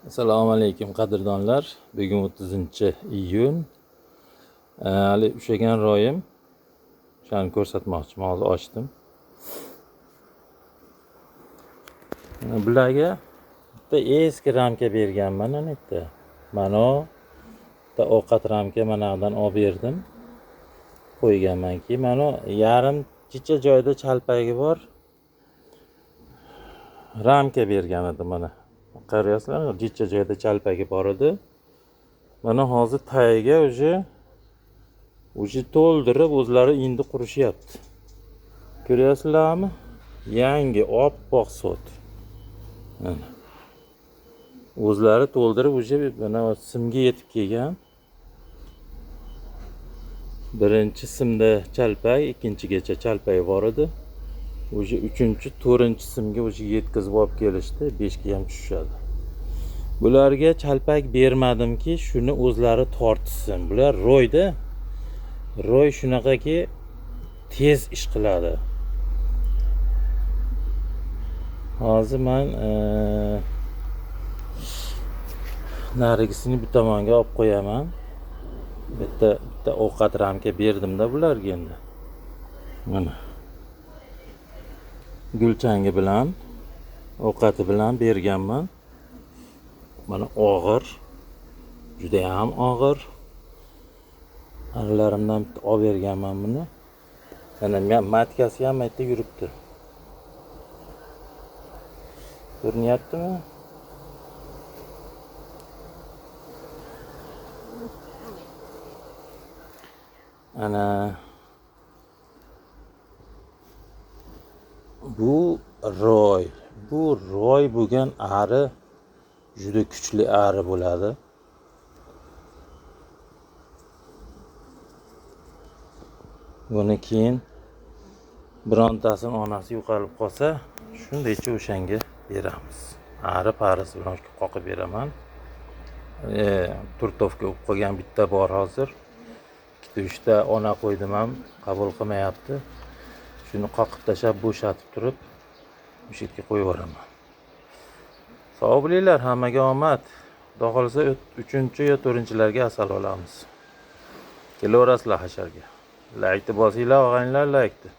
Assalomu alaykum qadrdonlar. Bugun 30-iyun. Hali ushlagan royim. O'shani ko'rsatmoqchiman. Hozir ochdim. Bularga bitta eski ramka berganman ana bitta. Mana bitta ovqat ramka manadan olib berdim. Qo'yganmanki, mana yarim chicha joyda chalpagi bor. Ramka bergan edim mana. Qarayapsizlarmi? Jicha joyda chalpagi bor edi. Mana hozir tagiga уже to'ldirib o'zlari endi qurishyapti. Ko'ryapsizlarmi? Yangi oppoq sot. Mana. O'zlari to'ldirib уже mana simga yetib kelgan. Birinchi simda chalpak, ikkinchigacha chalpak bor edi. Уже 3-chi, 4-chi simga уже yetkazib olib kelishdi, 5 ga ham tushadi. Bularga chalpak bermadimki, shuni o'zlari tortsin. Bular ro'yda. Ro'y shunaqaki tez ish qiladi. Hozir men narigisini bu tomonga olib qo'yaman. Bitta ovqat ramka berdim-da bularga endi. Mana. Gulchangi bilan ovqati bilan berganman. Mana og'ir. Juda ham og'ir. Aralarimdan bitta olib berganman buni. Mana matkasi ham aytda yuribdi. Ko'rinyaptimi? Ana bu ro'y bo'lgan ari juda kuchli ari bo'ladi. Buni keyin birontasini onasi yo'qolib qolsa, shundaycha o'shanga beramiz. Ari parisi bilan qoqib beraman. Turtovka bo'lib qolgan bitta bor hozir. 2-3 ta ona qo'ydim ham qabul qilmayapti. Shuni qoqib tashlab bo'shatib turib, o'sha yerga qo'yib yuboraman. Sog' bo'linglar, hammaga omad. Xudo xolisa 3-chi yo 4-chilarga asal olamiz. Kelaverasizlar hasharga. Laykni bosinglar, og'aynilar, laykni.